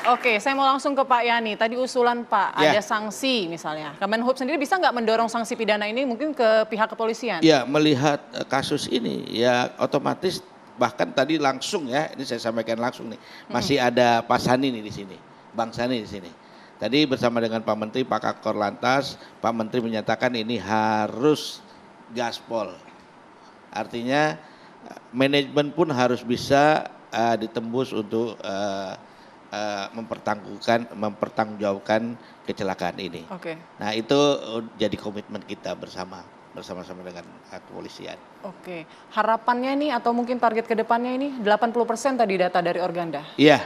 Oke, saya mau langsung ke Pak Yani. Tadi usulan Pak, Ya. ada sanksi misalnya. Kemenhub sendiri bisa nggak mendorong sanksi pidana ini mungkin ke pihak kepolisian? Ya, melihat kasus ini ya otomatis bahkan tadi langsung ya, ini saya sampaikan langsung nih. Masih ada Pak Sani nih di sini, Bang Sani di sini. Tadi bersama dengan Pak Menteri, Pak Kakor Lantas, Pak Menteri menyatakan ini harus gaspol. Artinya manajemen pun harus bisa ditembus untuk mempertanggungjawabkan kecelakaan ini. Oke. Nah itu jadi komitmen kita bersama-sama dengan kepolisian. Oke, harapannya nih atau mungkin target ke depannya ini 80% tadi data dari Organda. Iya,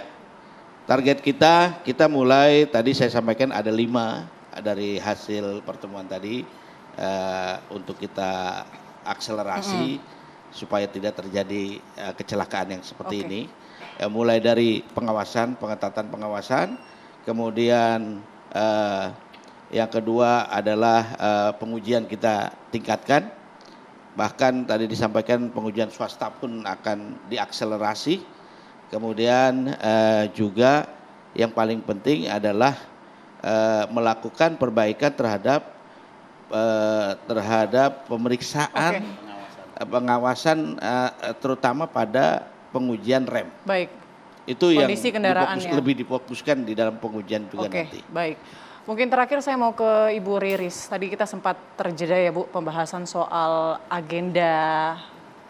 target kita mulai tadi saya sampaikan ada 5 dari hasil pertemuan tadi untuk kita akselerasi supaya tidak terjadi kecelakaan yang seperti ini. Mulai dari pengetatan pengawasan, kemudian yang kedua adalah pengujian kita tingkatkan, bahkan tadi disampaikan pengujian swasta pun akan diakselerasi, kemudian juga yang paling penting adalah melakukan perbaikan terhadap pemeriksaan pengawasan terutama pada pengujian rem. Baik. Itu kondisi yang lebih difokuskan di dalam pengujian juga nanti. Baik. Mungkin terakhir saya mau ke Ibu Riris. Tadi kita sempat terjeda ya Bu pembahasan soal agenda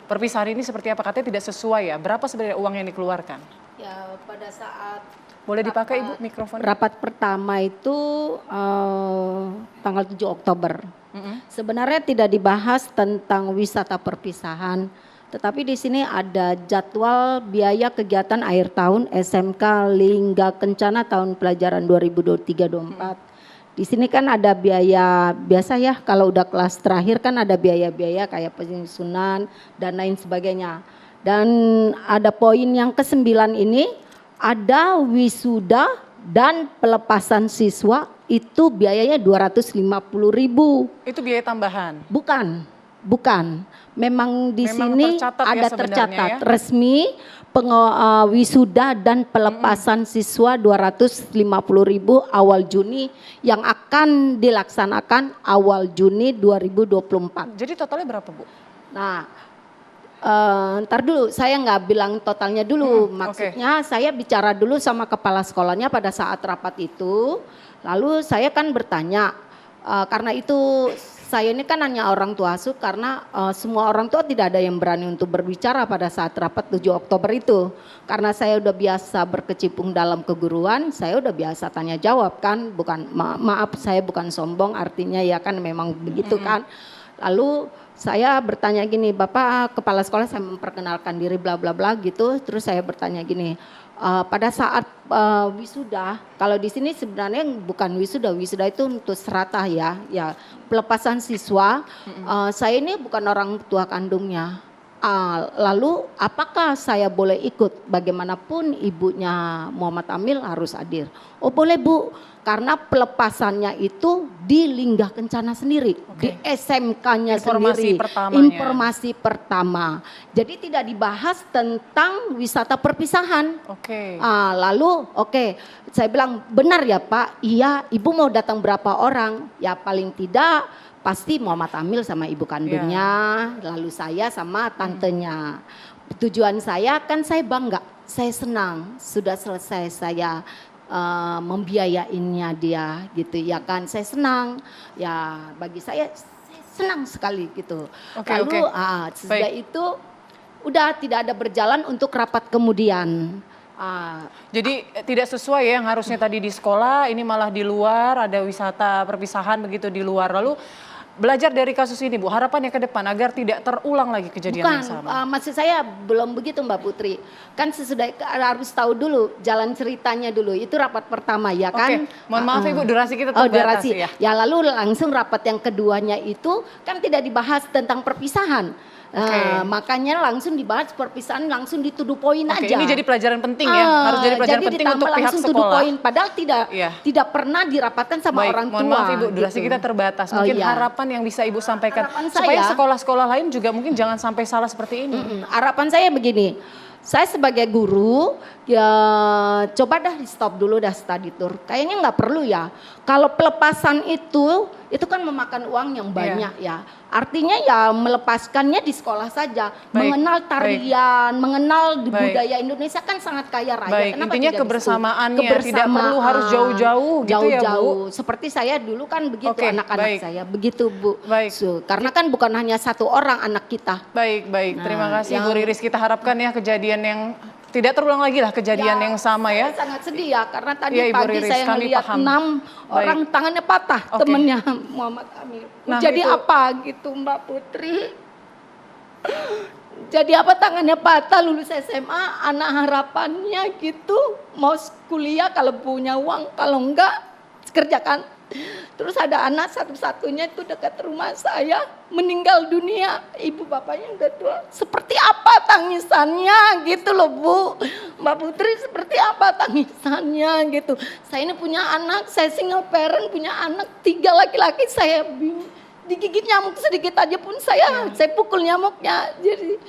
perpisahan ini seperti apa, katanya tidak sesuai ya. Berapa sebenarnya uang yang dikeluarkan? Ya pada saat boleh dipakai Ibu mikrofon? Rapat pertama itu tanggal 7 Oktober. Sebenarnya tidak dibahas tentang wisata perpisahan. Tetapi di sini ada jadwal biaya kegiatan akhir tahun SMK Lingga Kencana tahun pelajaran 2023-24. Di sini kan ada biaya biasa ya, kalau udah kelas terakhir kan ada biaya-biaya kayak penyusunan dan lain sebagainya. Dan ada poin yang ke-9 ini ada wisuda dan pelepasan siswa itu biayanya 250.000. Itu biaya tambahan? Bukan. Memang di sini ada tercatat ya? Resmi wisuda dan pelepasan siswa 250.000 awal Juni yang akan dilaksanakan awal Juni 2024. Jadi totalnya berapa Bu? Nah, ntar dulu saya nggak bilang totalnya dulu. Maksudnya saya bicara dulu sama kepala sekolahnya pada saat rapat itu. Lalu saya kan bertanya karena itu. Saya ini kan hanya orang tua asuh karena semua orang tua tidak ada yang berani untuk berbicara pada saat rapat 7 Oktober itu. Karena saya udah biasa berkecimpung dalam keguruan, saya udah biasa tanya jawab kan, maaf saya bukan sombong artinya ya kan memang begitu kan. Lalu saya bertanya gini, Bapak kepala sekolah, saya memperkenalkan diri bla bla bla gitu, terus saya bertanya gini, pada saat wisuda, kalau di sini sebenarnya bukan wisuda itu untuk seratah ya pelepasan siswa. Saya ini bukan orang tua kandungnya. Lalu apakah saya boleh ikut? Bagaimanapun ibunya Muhammad Amil harus hadir. Oh boleh Bu, karena pelepasannya itu di Lingga Kencana sendiri, di SMK-nya sendiri. Informasi pertama. Jadi tidak dibahas tentang wisata perpisahan. Lalu saya bilang benar ya Pak, iya Ibu mau datang berapa orang? Ya paling tidak pasti Muhammad Amil sama ibu kandungnya, lalu saya sama tantenya. Tujuan saya kan saya bangga, saya senang sudah selesai saya membiayainnya dia gitu ya kan, saya senang ya, bagi saya senang sekali gitu. Lalu sesudah itu udah tidak ada berjalan untuk rapat kemudian. Jadi tidak sesuai ya yang harusnya tadi di sekolah, ini malah di luar, ada wisata perpisahan begitu di luar. Lalu belajar dari kasus ini Bu, harapannya ke depan agar tidak terulang lagi kejadian yang sama. Maksud saya belum begitu Mbak Putri. Kan sesudah harus tahu dulu jalan ceritanya dulu. Itu rapat pertama ya kan. Mohon maaf Ibu, durasi kita terbatas ya. Ya lalu langsung rapat yang keduanya itu kan tidak dibahas tentang perpisahan. Makanya langsung dibahas perpisahan, langsung dituduh poin aja. Ini jadi pelajaran penting ya, harus jadi pelajaran penting untuk pihak sekolah. Poin, padahal tidak pernah dirapatkan sama orang tua. Mohon maaf Ibu, durasi kita terbatas. Mungkin harapan yang bisa Ibu sampaikan supaya sekolah-sekolah lain juga mungkin jangan sampai salah seperti ini. Harapan saya begini, Saya sebagai guru ya coba dah di stop dulu dah study tour. Kayaknya nggak perlu ya. Kalau pelepasan itu kan memakan uang yang banyak ya. Artinya ya melepaskannya di sekolah saja. Mengenal tarian, mengenal budaya Indonesia kan sangat kaya raya. Kenapa intinya kebersamaannya tidak perlu harus jauh-jauh gitu ya Bu. Seperti saya dulu kan begitu anak-anak saya. Begitu Bu. So, karena kan bukan hanya satu orang anak kita. Baik. Terima kasih Bu Riris. Kita harapkan ya kejadian yang tidak terulang lagi lah kejadian yang sama ya. Sangat sedih ya karena tadi ya, pagi Riris, saya melihat 6 orang tangannya patah temennya Muhammad Amir. Nah, jadi apa gitu Mbak Putri? Jadi apa tangannya patah lulus SMA, anak harapannya gitu mau kuliah kalau punya uang, kalau enggak kerjakan. Terus ada anak satu-satunya itu dekat rumah saya meninggal dunia, ibu bapaknya udah tua. Seperti apa tangisannya gitu loh Bu, Mbak Putri, seperti apa tangisannya gitu. Saya ini punya anak, saya single parent, punya anak 3 laki-laki, saya digigit nyamuk sedikit aja pun saya pukul nyamuknya. Jadi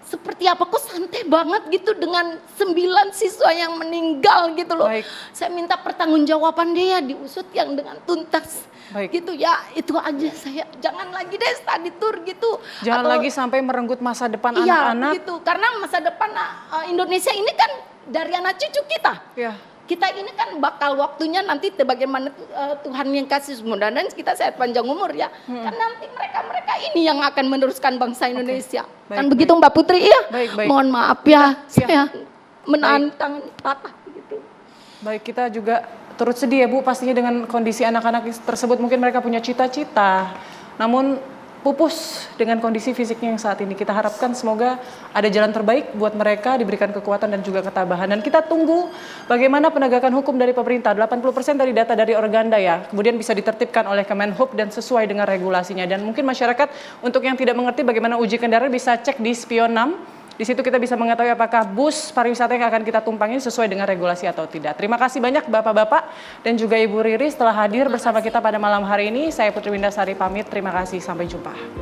seperti apa, kok santai banget gitu dengan 9 siswa yang meninggal gitu loh. Saya minta pertanggungjawaban dia diusut yang dengan tuntas. Gitu ya, itu aja saya. Jangan lagi deh study tour gitu. Jangan lagi sampai merenggut masa depan anak-anak. Iya gitu, karena masa depan Indonesia ini kan dari anak cucu kita. Kita ini kan bakal waktunya nanti bagaimana Tuhan yang kasih mudah-mudahan kita sehat panjang umur ya. Kan nanti mereka ini yang akan meneruskan bangsa Indonesia. Kan begitu Mbak Putri ya. Mohon maaf ya, saya menahan tangan patah gitu. Baik, kita juga turut sedih ya Bu pastinya dengan kondisi anak-anak tersebut. Mungkin mereka punya cita-cita, namun pupus dengan kondisi fisiknya yang saat ini. Kita harapkan semoga ada jalan terbaik buat mereka, diberikan kekuatan dan juga ketabahan. Dan kita tunggu bagaimana penegakan hukum dari pemerintah. 80% dari data dari Organda ya, kemudian bisa ditertibkan oleh Kemenhub dan sesuai dengan regulasinya. Dan mungkin masyarakat untuk yang tidak mengerti bagaimana uji kendaraan bisa cek di Spion 6. Di situ kita bisa mengetahui apakah bus pariwisata yang akan kita tumpangi sesuai dengan regulasi atau tidak. Terima kasih banyak Bapak-Bapak dan juga Ibu Riris telah hadir bersama kita pada malam hari ini. Saya Putri Windasari pamit, terima kasih, sampai jumpa.